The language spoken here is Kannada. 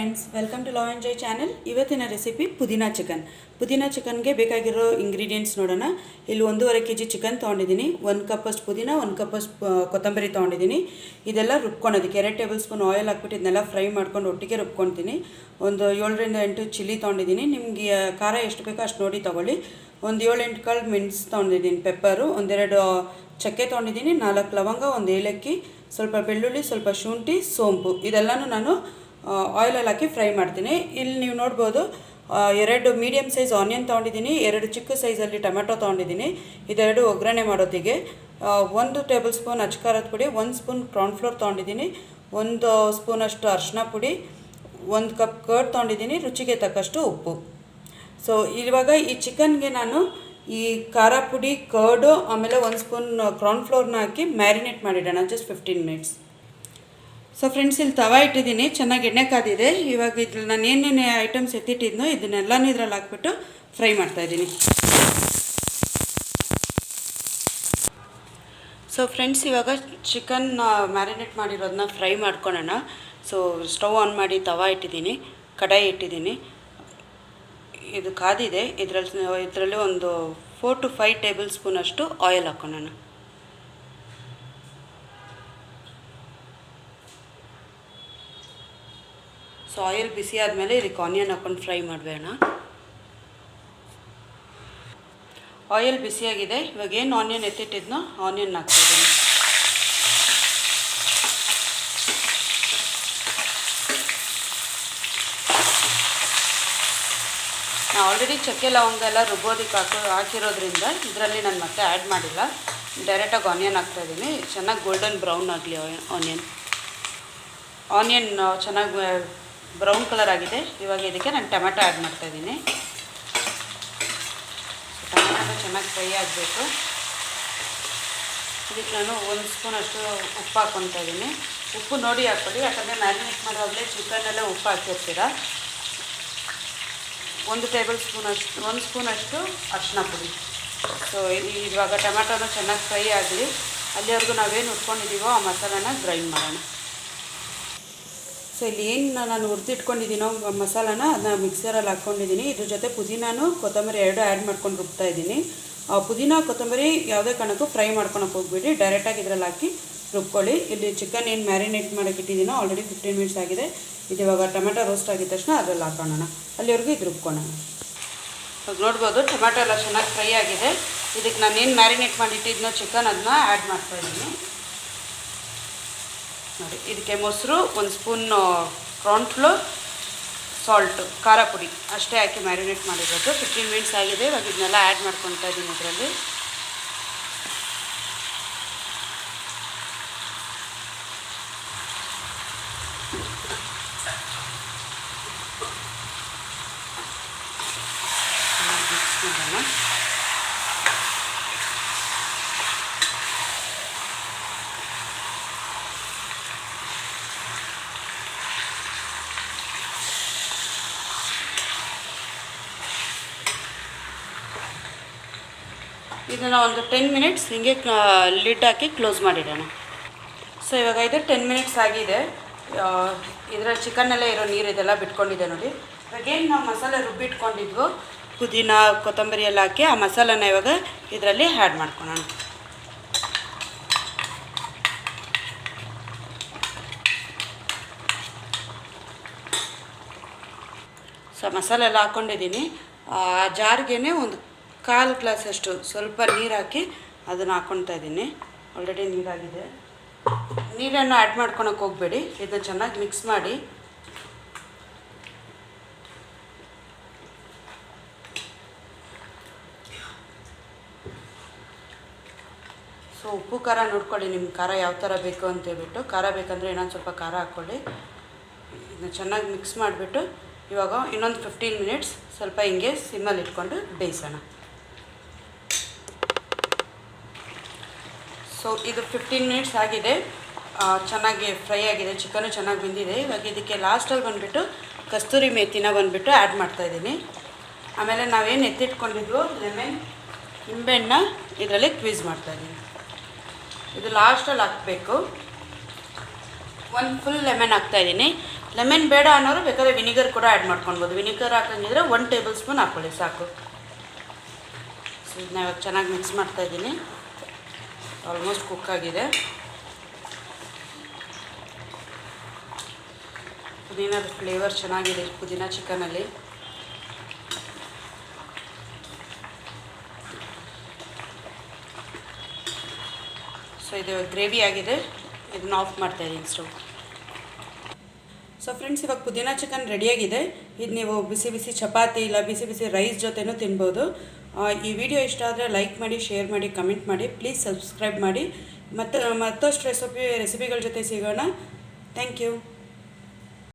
Friends, welcome to love and joy channel. ಇವತ್ತಿನ ರೆಸಿಪಿ ಪುದೀನಾ ಚಿಕನ್. ಪುದೀನಾ ಚಿಕನ್ಗೆ ಬೇಕಾಗಿರೋ ಇಂಗ್ರೀಡಿಯೆಂಟ್ಸ್ ನೋಡೋಣ. ಇಲ್ಲಿ 1.5 kg ಚಿಕನ್ ತೊಗೊಂಡಿದ್ದೀನಿ, 1 ಕಪ್ಪಷ್ಟು ಪುದೀನಾ, 1 ಕಪ್ಪಷ್ಟು ಕೊತ್ತಂಬರಿ ತೊಗೊಂಡಿದ್ದೀನಿ. ಇದೆಲ್ಲ ರುಬ್ಕೊಳೋದಕ್ಕೆ 2 ಟೇಬಲ್ ಸ್ಪೂನ್ ಆಯಿಲ್ ಹಾಕ್ಬಿಟ್ಟು ಇದನ್ನೆಲ್ಲ ಫ್ರೈ ಮಾಡ್ಕೊಂಡು ಒಟ್ಟಿಗೆ ರುಬ್ಕೊಳ್ತೀನಿ. ಒಂದು 7ರಿಂದ 8 ಚಿಲ್ಲಿ ತೊಗೊಂಡಿದ್ದೀನಿ. ನಿಮಗೆ ಖಾರ ಎಷ್ಟು ಬೇಕೋ ಅಷ್ಟು ನೋಡಿ ತೊಗೊಳ್ಳಿ. ಒಂದು 7-8 ಕಾಳು ಮೆಣಸು ತೊಗೊಂಡಿದ್ದೀನಿ, ಪೆಪ್ಪರು, ಒಂದೆರಡು ಚಕ್ಕೆ ತೊಗೊಂಡಿದ್ದೀನಿ, 4 ಲವಂಗ, 1 ಏಲಕ್ಕಿ, ಸ್ವಲ್ಪ ಬೆಳ್ಳುಳ್ಳಿ, ಸ್ವಲ್ಪ ಶುಂಠಿ, ಸೋಂಪು, ಇದೆಲ್ಲನೂ ನಾನು ಆಯಿಲಲ್ಲಿ ಹಾಕಿ ಫ್ರೈ ಮಾಡ್ತೀನಿ. ಇಲ್ಲಿ ನೀವು ನೋಡ್ಬೋದು 2 ಮೀಡಿಯಮ್ ಸೈಜ್ ಆನಿಯನ್ ತೊಗೊಂಡಿದ್ದೀನಿ, 2 ಚಿಕ್ಕ ಸೈಜಲ್ಲಿ ಟೊಮೆಟೊ ತೊಗೊಂಡಿದ್ದೀನಿ. ಇದೆರಡು ಒಗ್ಗರಣೆ ಮಾಡೋದಿಗೆ 1 ಟೇಬಲ್ ಸ್ಪೂನ್ ಅಚ್ಕಾರದ ಪುಡಿ, 1 ಸ್ಪೂನ್ ಕಾರ್ನ್ಫ್ಲೋರ್ ತೊಗೊಂಡಿದ್ದೀನಿ, 1 ಸ್ಪೂನಷ್ಟು ಅರಿಶಿನ ಪುಡಿ, 1 ಕಪ್ ಕರ್ಡ್ ತೊಗೊಂಡಿದ್ದೀನಿ, ರುಚಿಗೆ ತಕ್ಕಷ್ಟು ಉಪ್ಪು. ಸೊ ಇವಾಗ ಈ ಚಿಕನ್ಗೆ ನಾನು ಈ ಖಾರ ಪುಡಿ, ಕರ್ಡು, ಆಮೇಲೆ 1 ಸ್ಪೂನ್ ಕಾರ್ನ್ಫ್ಲೋರ್ನ ಹಾಕಿ ಮ್ಯಾರಿನೇಟ್ ಮಾಡಿಡೋಣ ಜಸ್ಟ್ 15 ಮಿನಿಟ್ಸ್. ಸೊ ಫ್ರೆಂಡ್ಸ್, ಇಲ್ಲಿ ತವಾ ಇಟ್ಟಿದ್ದೀನಿ, ಚೆನ್ನಾಗಿ ಎಣ್ಣೆ ಕಾದಿದೆ. ಇವಾಗ ಇದ್ರಲ್ಲಿ ನಾನು ಏನೇನು ಐಟಮ್ಸ್ ಎತ್ತಿಟ್ಟಿದ್ನೋ ಇದನ್ನೆಲ್ಲನೂ ಇದ್ರಲ್ಲಿ ಹಾಕ್ಬಿಟ್ಟು ಫ್ರೈ ಮಾಡ್ತಾಯಿದ್ದೀನಿ. ಸೊ ಫ್ರೆಂಡ್ಸ್, ಇವಾಗ ಚಿಕನ್ ಮ್ಯಾರಿನೇಟ್ ಮಾಡಿರೋದನ್ನ ಫ್ರೈ ಮಾಡ್ಕೊಳ್ಳೋಣ. ಸೊ ಸ್ಟವ್ ಆನ್ ಮಾಡಿ ತವಾ ಇಟ್ಟಿದ್ದೀನಿ, ಕಡಾಯಿ ಇಟ್ಟಿದ್ದೀನಿ, ಇದು ಕಾದಿದೆ. ಇದರಲ್ಲಿ ಒಂದು 4 to 5 ಟೇಬಲ್ ಸ್ಪೂನಷ್ಟು ಆಯಿಲ್ ಹಾಕ್ಕೊಳ್ಳೋಣ. ಸೊ ಆಯಿಲ್ ಬಿಸಿ ಆದಮೇಲೆ ಇದಕ್ಕೆ ಆನಿಯನ್ ಹಾಕ್ಕೊಂಡು ಫ್ರೈ ಮಾಡಬೇಡ. ಆಯಿಲ್ ಬಿಸಿಯಾಗಿದೆ. ಇವಾಗ ಏನು ಆನಿಯನ್ ಎತ್ತಿಟ್ಟಿದ್ನೋ ಆನಿಯನ್ ಹಾಕ್ತಿದ್ದೀನಿ. ನಾನು ಆಲ್ರೆಡಿ ಚಕ್ಕೆ ಲವಂಗ ಎಲ್ಲ ರುಬ್ಬೋದಕ್ಕೆ ಹಾಕಿರೋದ್ರಿಂದ ಇದರಲ್ಲಿ ನಾನು ಮತ್ತೆ ಆ್ಯಡ್ ಮಾಡಿಲ್ಲ, ಡೈರೆಕ್ಟಾಗಿ ಆನಿಯನ್ ಹಾಕ್ತಾಯಿದ್ದೀನಿ. ಚೆನ್ನಾಗಿ ಗೋಲ್ಡನ್ ಬ್ರೌನ್ ಆಗಲಿ ಆನಿಯನ್ ಚೆನ್ನಾಗಿ ಬ್ರೌನ್ ಕಲರ್ ಆಗಿದೆ. ಇವಾಗ ಇದಕ್ಕೆ ನಾನು ಟೊಮೆಟೊ ಆ್ಯಡ್ ಮಾಡ್ತಾಯಿದ್ದೀನಿ. ಟೊಮೆಟೊ ಚೆನ್ನಾಗಿ ಫ್ರೈ ಆಗಬೇಕು. ಇದಕ್ಕೆ ನಾನು 1 ಸ್ಪೂನಷ್ಟು ಉಪ್ಪು ಹಾಕ್ಕೊತಾ ಇದ್ದೀನಿ. ಉಪ್ಪು ನೋಡಿ ಹಾಕ್ಕೊಳ್ಳಿ, ಯಾಕಂದರೆ ಮ್ಯಾರಿನೇಟ್ ಮಾಡೋವಾಗಲೇ ಚಿಕನಲ್ಲೇ ಉಪ್ಪು ಹಾಕಿರ್ತೀರ. 1 ಟೇಬಲ್ ಸ್ಪೂನಷ್ಟು 1 ಸ್ಪೂನಷ್ಟು ಅರಿಶಿನ ಪುಡಿ. ಸೊ ಇವಾಗ ಟೊಮೆಟೊನೂ ಚೆನ್ನಾಗಿ ಫ್ರೈ ಆಗಲಿ. ಅಲ್ಲಿವರೆಗೂ ನಾವೇನು ಹುರ್ಕೊಂಡಿದ್ದೀವೋ ಆ ಮಸಾಲಾನ ಗ್ರೈಂಡ್ ಮಾಡೋಣ. ಸೊ ಇಲ್ಲಿ ಏನು ನಾನು ಹುರಿದಿಟ್ಕೊಂಡಿದ್ದೀನೋ ಮಸಾಲಾನ ಅದನ್ನ ಮಿಕ್ಸರಲ್ಲಿ ಹಾಕ್ಕೊಂಡಿದ್ದೀನಿ. ಇದ್ರ ಜೊತೆ ಪುದೀನಾನು ಕೊತ್ತಂಬರಿ 2 ಆ್ಯಡ್ ಮಾಡ್ಕೊಂಡು ರುಬ್ತಾಯಿದ್ದೀನಿ. ಪುದೀನ ಕೊತ್ತಂಬರಿ ಯಾವುದೇ ಕಾರಣಕ್ಕೂ ಫ್ರೈ ಮಾಡ್ಕೊಳಕ್ಕೆ ಹೋಗ್ಬಿಡಿ, ಡೈರೆಕ್ಟಾಗಿ ಇದರಲ್ಲಿ ಹಾಕಿ ರುಬ್ಕೊಳ್ಳಿ. ಇಲ್ಲಿ ಚಿಕನ್ ಏನು ಮ್ಯಾರಿನೇಟ್ ಮಾಡೋಕ್ಕೆ ಇಟ್ಟಿದ್ದೀನೋ ಆಲ್ರೆಡಿ 15 ಮಿನಿಟ್ಸ್ ಆಗಿದೆ. ಇದು ಇವಾಗ ಟೊಮೆಟೊ ರೋಸ್ಟ್ ಆಗಿದ ತಕ್ಷಣ ಅದರಲ್ಲಿ ಹಾಕೋಣ. ಅಲ್ಲಿವರೆಗೂ ಇದು ರುಬ್ಕೊಳ್ಳೋಣ. ಇವಾಗ ನೋಡ್ಬೋದು ಟೊಮೆಟೊ ಎಲ್ಲ ಚೆನ್ನಾಗಿ ಫ್ರೈ ಆಗಿದೆ. ಇದಕ್ಕೆ ನಾನು ಏನು ಮ್ಯಾರಿನೇಟ್ ಮಾಡಿಟ್ಟಿದ್ನೋ ಚಿಕನ್ ಅದನ್ನ ಆ್ಯಡ್ ಮಾಡ್ತಾಯಿದ್ದೀನಿ. ನೋಡಿ, ಇದಕ್ಕೆ ಮೊಸರು, 1 ಸ್ಪೂನ್ ಕಾರ್ನ್ಫ್ಲೋರ್, ಸಾಲ್ಟು, ಖಾರ ಪುಡಿ ಅಷ್ಟೇ ಹಾಕಿ ಮ್ಯಾರಿನೇಟ್ ಮಾಡಿರೋದು. 15 ಮಿನಿಟ್ಸ್ ಆಗಿದೆ. ಇವಾಗ ಇದನ್ನೆಲ್ಲ ಆ್ಯಡ್ ಮಾಡ್ಕೊತಾ ಇದ್ದೀನಿ ಇದರಲ್ಲಿ. ಮಿಕ್ಸ್ ಮಾಡೋಣ. ಇದನ್ನು ಒಂದು 10 ಮಿನಿಟ್ಸ್ ಹಿಂಗೆ ಲಿಡ್ ಹಾಕಿ ಕ್ಲೋಸ್ ಮಾಡಿಡೋಣ. ಸೊ ಇವಾಗ ಇದು 10 ಮಿನಿಟ್ಸ್ ಆಗಿದೆ. ಇದರ ಚಿಕನ್ನಲ್ಲೇ ಇರೋ ನೀರು ಇದೆಲ್ಲ ಬಿಟ್ಕೊಂಡಿದೆ ನೋಡಿ. ಇವಾಗೇನು ನಾವು ಮಸಾಲೆ ರುಬ್ಬಿಟ್ಕೊಂಡಿದ್ವು, ಪುದೀನ ಕೊತ್ತಂಬರಿ ಎಲ್ಲ ಹಾಕಿ ಆ ಮಸಾಲಾನ ಇವಾಗ ಇದರಲ್ಲಿ ಆ್ಯಡ್ ಮಾಡ್ಕೊಳ್ಳೋಣ. ಸೊ ಮಸಾಲೆ ಎಲ್ಲ ಹಾಕ್ಕೊಂಡಿದ್ದೀನಿ. ಆ ಜಾರ್ಗೆ ಒಂದು 1/4 ಗ್ಲಾಸಷ್ಟು ಸ್ವಲ್ಪ ನೀರು ಹಾಕಿ ಅದನ್ನು ಹಾಕ್ಕೊತಾ ಇದ್ದೀನಿ. ಆಲ್ರೆಡಿ ನೀರಾಗಿದೆ. ನೀರನ್ನು ಆ್ಯಡ್ ಮಾಡ್ಕೊಳಕ್ಕೆ ಹೋಗಬೇಡಿ, ಇದನ್ನು ಚೆನ್ನಾಗಿ ಮಿಕ್ಸ್ ಮಾಡಿ. ಸೊ ಉಪ್ಪು ಖಾರ ನೋಡ್ಕೊಳ್ಳಿ, ನಿಮ್ಗೆ ಖಾರ ಯಾವ ಥರ ಬೇಕು ಅಂತೇಳ್ಬಿಟ್ಟು. ಖಾರ ಬೇಕಂದರೆ ಇನ್ನೊಂದು ಸ್ವಲ್ಪ ಖಾರ ಹಾಕ್ಕೊಳ್ಳಿ. ಇದನ್ನು ಚೆನ್ನಾಗಿ ಮಿಕ್ಸ್ ಮಾಡಿಬಿಟ್ಟು ಇವಾಗ ಇನ್ನೊಂದು 15 ಮಿನಿಟ್ಸ್ ಸ್ವಲ್ಪ ಹಿಂಗೆ ಸಿಮ್ಮಲ್ಲಿ ಇಟ್ಕೊಂಡು ಬೇಯಿಸೋಣ. ಸೊ ಇದು 15 ಮಿನಿಟ್ಸ್ ಆಗಿದೆ. ಚೆನ್ನಾಗಿ ಫ್ರೈ ಆಗಿದೆ, ಚಿಕನು ಚೆನ್ನಾಗಿ ಬೆಂದಿದೆ. ಇವಾಗ ಇದಕ್ಕೆ ಲಾಸ್ಟಲ್ಲಿ ಬಂದುಬಿಟ್ಟು ಕಸ್ತೂರಿ ಮೇಥಿನ ಬಂದುಬಿಟ್ಟು ಆ್ಯಡ್ ಮಾಡ್ತಾಯಿದ್ದೀನಿ. ಆಮೇಲೆ ನಾವೇನು ಎತ್ತಿಟ್ಕೊಂಡಿದ್ವು ನಿಂಬೆಹಣ್ಣ ಇದರಲ್ಲಿ ಕ್ವೀಸ್ ಮಾಡ್ತಾಯಿದ್ದೀನಿ. ಇದು ಲಾಸ್ಟಲ್ಲಿ ಹಾಕಬೇಕು. 1 ಫುಲ್ ಲೆಮನ್ ಹಾಕ್ತಾಯಿದ್ದೀನಿ. ಲೆಮನ್ ಬೇಡ ಅನ್ನೋರು ಬೇಕಾದ್ರೆ ವಿನಿಗರ್ ಕೂಡ ಆ್ಯಡ್ ಮಾಡ್ಕೊಳ್ಬೋದು. ವಿನಿಗರ್ ಹಾಕಂಗಿದ್ರೆ 1 ಟೇಬಲ್ ಸ್ಪೂನ್ ಹಾಕ್ಕೊಳ್ಳಿ ಸಾಕು. ಸೊ ಇದನ್ನ ಇವಾಗ ಚೆನ್ನಾಗಿ ಮಿಕ್ಸ್ ಮಾಡ್ತಾಯಿದ್ದೀನಿ. ಆಲ್ಮೋಸ್ಟ್ ಕುಕ್ ಆಗಿದೆ. ಪುದೀನದ ಫ್ಲೇವರ್ ಚೆನ್ನಾಗಿದೆ ಪುದೀನ ಚಿಕನಲ್ಲಿ. ಸೊ ಇದು ಗ್ರೇವಿ ಆಗಿದೆ. ಇದನ್ನ ಆಫ್ ಮಾಡ್ತಾಯಿದ್ದೀನಿ ಸ್ಟವ್. ಸೊ ಫ್ರೆಂಡ್ಸ್, ಇವಾಗ ಪುದೀನ ಚಿಕನ್ ರೆಡಿಯಾಗಿದೆ. ಇದು ನೀವು ಬಿಸಿ ಬಿಸಿ ಚಪಾತಿ ಇಲ್ಲ ಬಿಸಿ ಬಿಸಿ ರೈಸ್ ಜೊತೆನೂ ತಿನ್ಬೋದು. ಈ ವಿಡಿಯೋ ಇಷ್ಟ ಆದರೆ ಲೈಕ್ ಮಾಡಿ, ಶೇರ್ ಮಾಡಿ, ಕಮೆಂಟ್ ಮಾಡಿ. ಪ್ಲೀಸ್ ಸಬ್ಸ್ಕ್ರೈಬ್ ಮಾಡಿ. ಮತ್ತಷ್ಟು ರೆಸಿಪಿಗಳ ಜೊತೆ ಸಿಗೋಣ. Thank you.